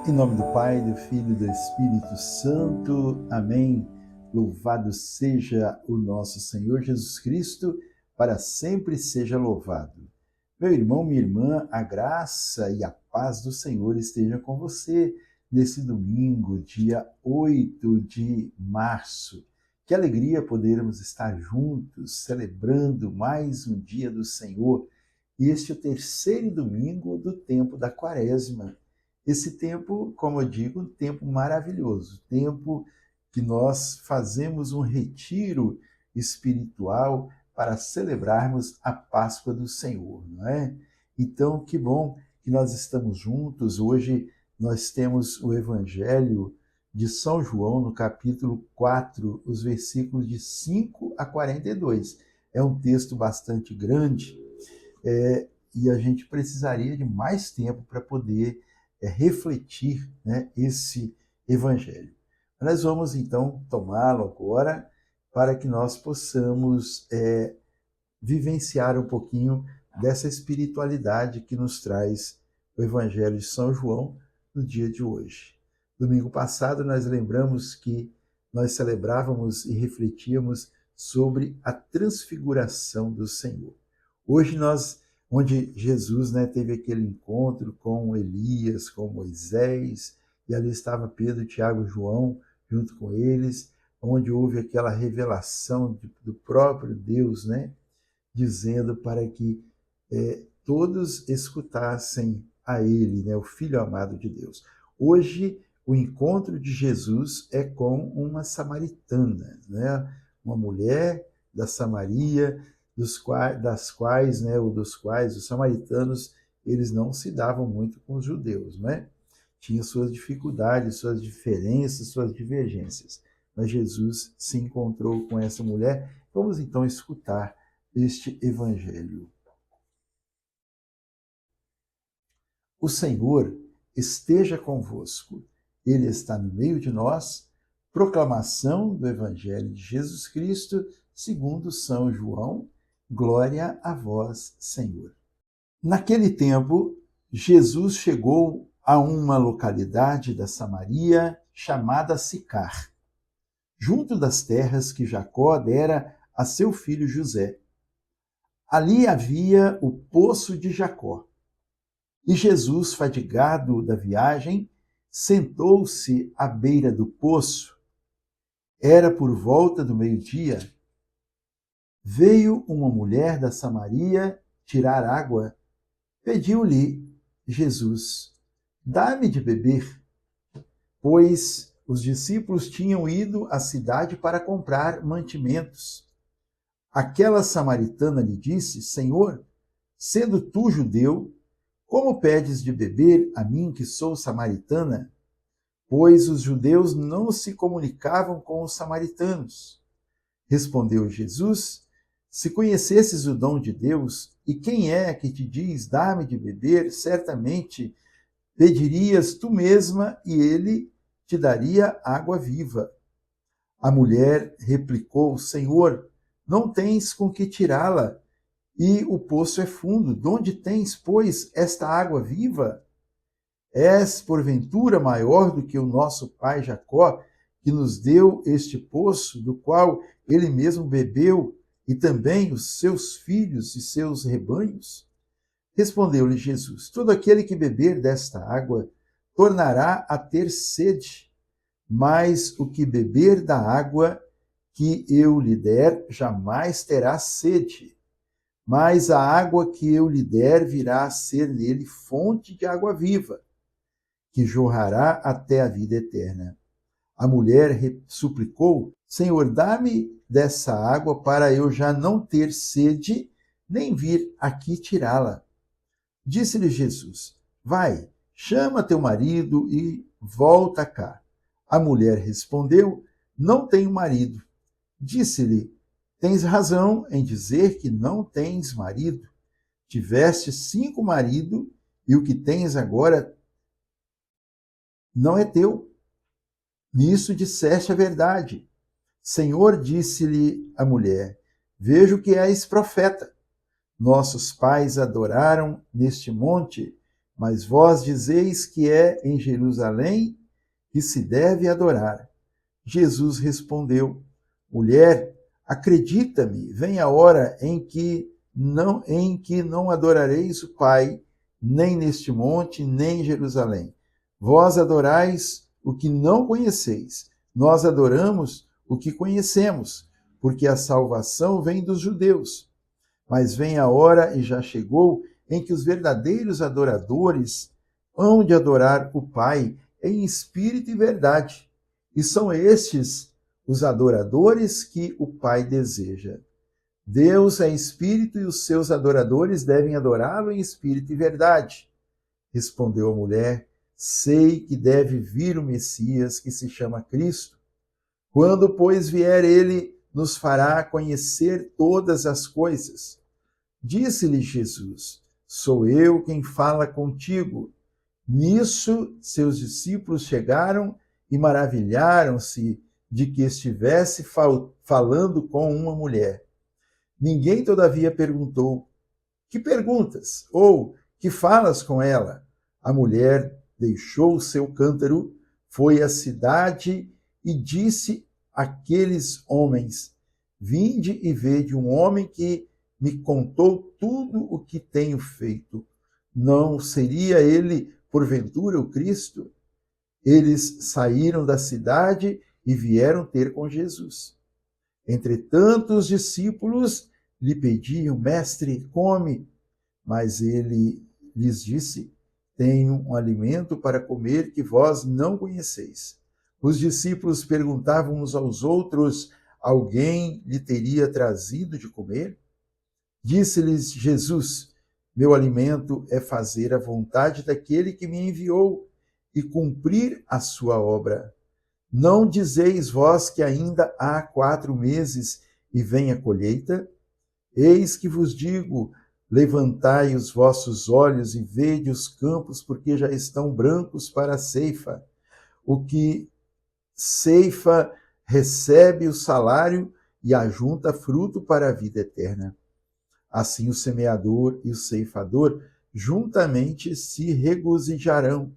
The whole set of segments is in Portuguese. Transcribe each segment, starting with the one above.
Em nome do Pai, do Filho e do Espírito Santo. Amém. Louvado seja o nosso Senhor Jesus Cristo, para sempre seja louvado. Meu irmão, minha irmã, a graça e a paz do Senhor esteja com você nesse domingo, dia 8 de março. Que alegria podermos estar juntos, celebrando mais um dia do Senhor. E este é o terceiro domingo do tempo da Quaresma. Esse tempo, como eu digo, um tempo maravilhoso, tempo que nós fazemos um retiro espiritual para celebrarmos a Páscoa do Senhor, não é? Então, que bom que nós estamos juntos. Hoje nós temos o Evangelho de São João, no capítulo 4, os versículos de 5 a 42. É um texto bastante grande, e a gente precisaria de mais tempo para poder refletir, né, esse Evangelho. Nós vamos, então, tomá-lo agora para que nós possamos vivenciar um pouquinho dessa espiritualidade que nos traz o Evangelho de São João no dia de hoje. Domingo passado, nós lembramos que nós celebrávamos e refletíamos sobre a transfiguração do Senhor. Hoje onde Jesus, né, teve aquele encontro com Elias, com Moisés, e ali estava Pedro, Tiago e João junto com eles, onde houve aquela revelação do próprio Deus, né, dizendo para que todos escutassem a ele, né, o Filho amado de Deus. Hoje, o encontro de Jesus é com uma samaritana, né, uma mulher da Samaria, dos quais os samaritanos, eles não se davam muito com os judeus, né? Tinham suas dificuldades, suas diferenças, suas divergências. Mas Jesus se encontrou com essa mulher. Vamos então escutar este evangelho. O Senhor esteja convosco. Ele está no meio de nós. Proclamação do evangelho de Jesus Cristo, segundo São João. Glória a vós, Senhor. Naquele tempo, Jesus chegou a uma localidade da Samaria chamada Sicar, junto das terras que Jacó dera a seu filho José. Ali havia o poço de Jacó. E Jesus, fadigado da viagem, sentou-se à beira do poço. Era por volta do meio-dia. Veio uma mulher da Samaria tirar água. Pediu-lhe Jesus: dá-me de beber. Pois os discípulos tinham ido à cidade para comprar mantimentos. Aquela samaritana lhe disse: Senhor, sendo tu judeu, como pedes de beber a mim que sou samaritana? Pois os judeus não se comunicavam com os samaritanos. Respondeu Jesus: se conhecesses o dom de Deus, e quem é que te diz, dá-me de beber, certamente pedirias tu mesma, e ele te daria água viva. A mulher replicou: Senhor, não tens com que tirá-la, e o poço é fundo. De onde tens, pois, esta água viva? És, porventura, maior do que o nosso pai Jacó, que nos deu este poço, do qual ele mesmo bebeu, e também os seus filhos e seus rebanhos? Respondeu-lhe Jesus: todo aquele que beber desta água tornará a ter sede, mas o que beber da água que eu lhe der jamais terá sede. Mas a água que eu lhe der virá a ser nele fonte de água viva, que jorrará até a vida eterna. A mulher suplicou: Senhor, dá-me dessa água para eu já não ter sede, nem vir aqui tirá-la. Disse-lhe Jesus: vai, chama teu marido e volta cá. A mulher respondeu: não tenho marido. Disse-lhe: tens razão em dizer que não tens marido. Tiveste 5 maridos, e o que tens agora não é teu. Nisso disseste a verdade. Senhor, disse-lhe a mulher: vejo que és profeta. Nossos pais adoraram neste monte, mas vós dizeis que é em Jerusalém que se deve adorar. Jesus respondeu: Mulher, acredita-me, vem a hora em que não adorareis o Pai, nem neste monte, nem em Jerusalém. Vós adorais o que não conheceis. Nós adoramos o que conhecemos, porque a salvação vem dos judeus. Mas vem a hora, e já chegou, em que os verdadeiros adoradores hão de adorar o Pai em espírito e verdade. E são estes os adoradores que o Pai deseja. Deus é espírito e os seus adoradores devem adorá-lo em espírito e verdade. Respondeu a mulher: Sei que deve vir o Messias, que se chama Cristo. Quando, pois, vier ele, nos fará conhecer todas as coisas. Disse-lhe Jesus: Sou eu quem fala contigo. Nisso, seus discípulos chegaram e maravilharam-se de que estivesse falando com uma mulher. Ninguém, todavia, perguntou: Que perguntas? Ou que falas com ela? A mulher deixou o seu cântaro, foi à cidade e disse àqueles homens: Vinde e vede um homem que me contou tudo o que tenho feito. Não seria ele, porventura, o Cristo? Eles saíram da cidade e vieram ter com Jesus. Entretanto, os discípulos lhe pediam: Mestre, come. Mas ele lhes disse: Tenho um alimento para comer que vós não conheceis. Os discípulos perguntavam uns aos outros: Alguém lhe teria trazido de comer? Disse-lhes Jesus: Meu alimento é fazer a vontade daquele que me enviou e cumprir a sua obra. Não dizeis vós que ainda há 4 meses e vem a colheita? Eis que vos digo: levantai os vossos olhos e vede os campos, porque já estão brancos para a ceifa. O que ceifa recebe o salário e ajunta fruto para a vida eterna. Assim o semeador e o ceifador juntamente se regozijarão,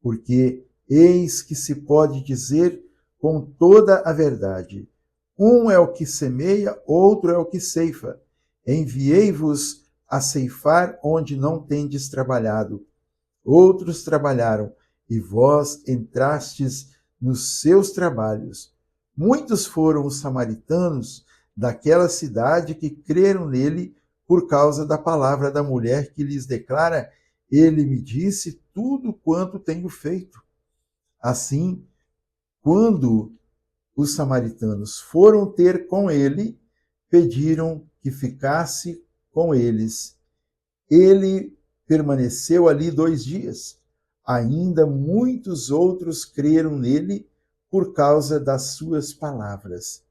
porque eis que se pode dizer com toda a verdade: um é o que semeia, outro é o que ceifa. Enviei-vos a ceifar onde não tendes trabalhado. Outros trabalharam, e vós entrastes nos seus trabalhos. Muitos foram os samaritanos daquela cidade que creram nele por causa da palavra da mulher que lhes declara: Ele me disse tudo quanto tenho feito. Assim, quando os samaritanos foram ter com ele, pediram que ficasse com eles. Ele permaneceu ali 2 dias. Ainda muitos outros creram nele por causa das suas palavras.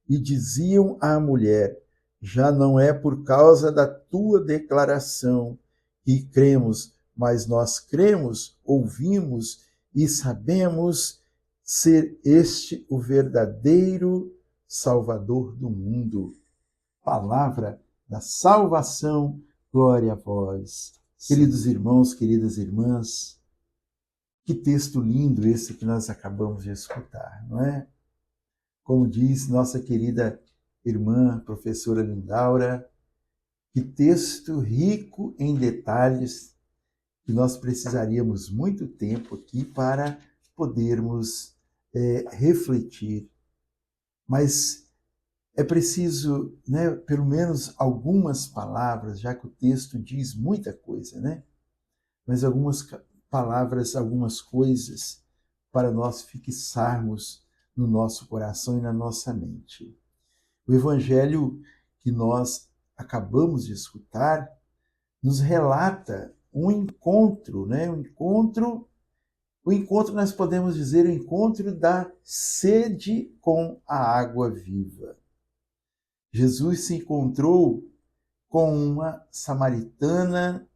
E diziam à mulher: Já não é por causa da tua declaração que cremos, mas nós cremos, ouvimos e sabemos ser este o verdadeiro Salvador do mundo. Palavra da salvação, glória a vós. Queridos irmãos, queridas irmãs, que texto lindo esse que nós acabamos de escutar, não é? Como diz nossa querida irmã, professora Lindaura, que texto rico em detalhes, que nós precisaríamos muito tempo aqui para podermos refletir. Mas é preciso, né, pelo menos algumas palavras, já que o texto diz muita coisa, né? Mas algumas palavras, algumas coisas para nós fixarmos no nosso coração e na nossa mente. O evangelho que nós acabamos de escutar nos relata um encontro, né? O encontro nós podemos dizer o encontro da sede com a água viva. Jesus se encontrou com uma samaritana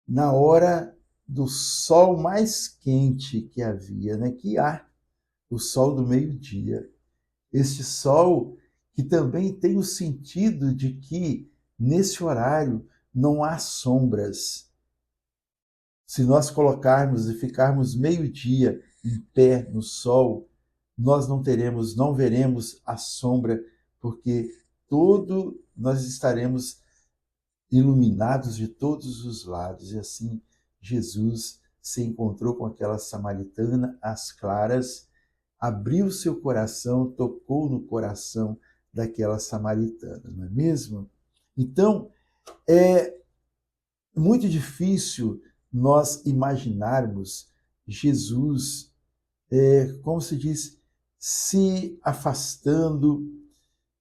na hora do sol mais quente que havia, né? Que há, o sol do meio-dia. Este sol que também tem o sentido de que nesse horário não há sombras. Se nós colocarmos e ficarmos meio-dia em pé no sol, nós não veremos a sombra, porque nós estaremos iluminados de todos os lados. E assim Jesus se encontrou com aquela samaritana às claras, abriu seu coração, tocou no coração daquela samaritana, não é mesmo? Então, é muito difícil nós imaginarmos Jesus, como se diz, se afastando,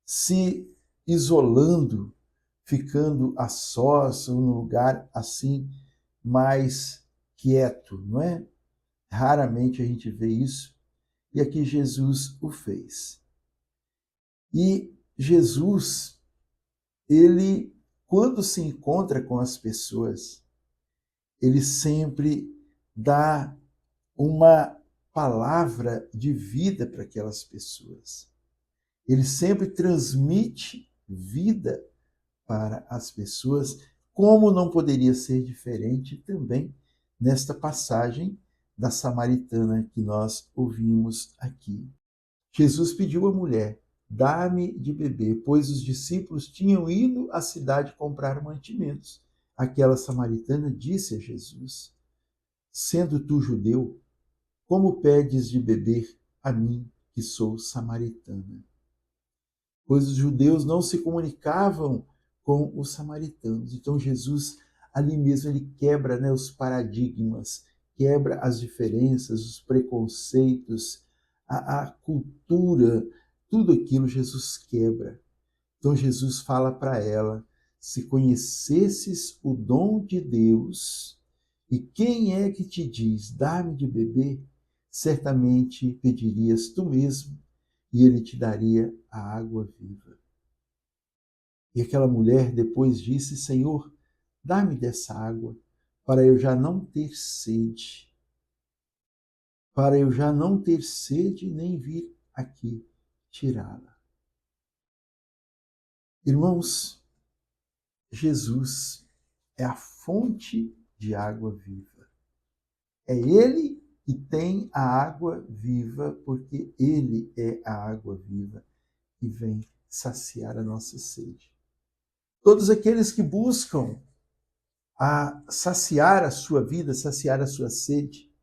se isolando, ficando a sós, num lugar assim mais quieto, não é? Raramente a gente vê isso, e aqui Jesus o fez. E Jesus, ele, quando se encontra com as pessoas, ele sempre dá uma palavra de vida para aquelas pessoas. Ele sempre transmite vida para as pessoas, como não poderia ser diferente também nesta passagem da samaritana que nós ouvimos aqui. Jesus pediu à mulher: dá-me de beber, pois os discípulos tinham ido à cidade comprar mantimentos. Aquela samaritana disse a Jesus: sendo tu judeu, como pedes de beber a mim, que sou samaritana? Pois os judeus não se comunicavam com os samaritanos. Então Jesus, ali mesmo, ele quebra, né, os paradigmas, quebra as diferenças, os preconceitos, a cultura, tudo aquilo Jesus quebra. Então Jesus fala para ela: se conhecesses o dom de Deus, e quem é que te diz, dá-me de beber, certamente pedirias tu mesmo, e ele te daria a água viva. E aquela mulher depois disse: Senhor, dá-me dessa água, para eu já não ter sede, para eu já não ter sede nem vir aqui tirá-la. Irmãos, Jesus é a fonte de água viva. É Ele que tem a água viva, porque Ele é a água viva que vem saciar a nossa sede. Todos aqueles que buscam saciar a sua vida, saciar a sua sede,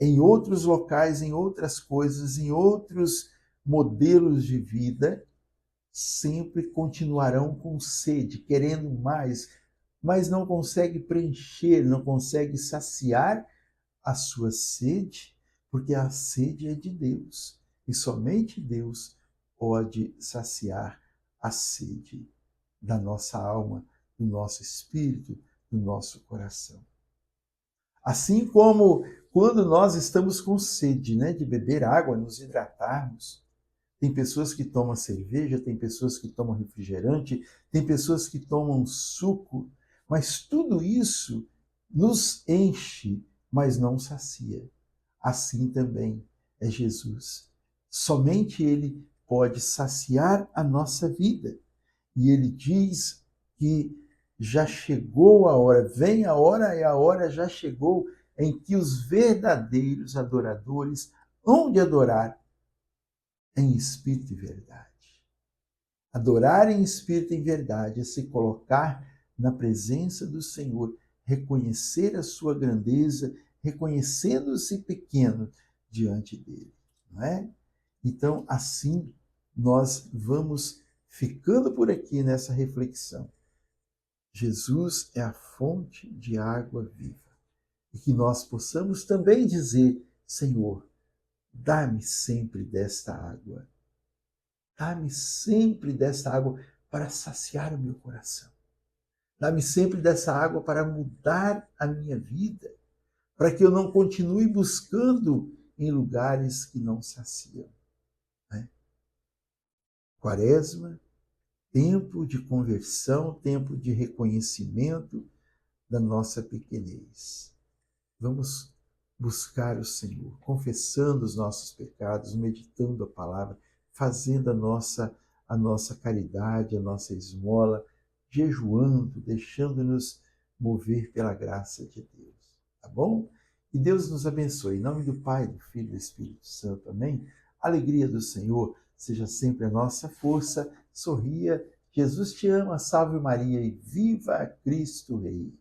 em outros locais, em outras coisas, em outros modelos de vida, sempre continuarão com sede, querendo mais, mas não consegue preencher, não consegue saciar a sua sede, porque a sede é de Deus. E somente Deus pode saciar a sede da nossa alma, do nosso espírito, do nosso coração. Assim como quando nós estamos com sede, né, de beber água, nos hidratarmos, tem pessoas que tomam cerveja, tem pessoas que tomam refrigerante, tem pessoas que tomam suco, mas tudo isso nos enche, mas não sacia. Assim também é Jesus. Somente Ele pode saciar a nossa vida. E Ele diz que já chegou a hora, vem a hora e a hora já chegou em que os verdadeiros adoradores hão de adorar em espírito e verdade. Adorar em espírito e em verdade é se colocar na presença do Senhor, reconhecer a sua grandeza, reconhecendo-se pequeno diante dele, não é? Então, assim, nós vamos ficando por aqui nessa reflexão. Jesus é a fonte de água viva. E que nós possamos também dizer: Senhor, dá-me sempre desta água. Dá-me sempre dessa água para saciar o meu coração. Dá-me sempre dessa água para mudar a minha vida, para que eu não continue buscando em lugares que não saciam. Né? Quaresma, tempo de conversão, tempo de reconhecimento da nossa pequenez. Vamos buscar o Senhor, confessando os nossos pecados, meditando a palavra, fazendo a nossa caridade, a nossa esmola, jejuando, deixando-nos mover pela graça de Deus. Tá bom? bom? E Deus nos abençoe. Em nome do Pai, do Filho e do Espírito Santo. Amém? A alegria do Senhor seja sempre a nossa força. Sorria. Jesus te ama. Salve Maria e viva Cristo Rei.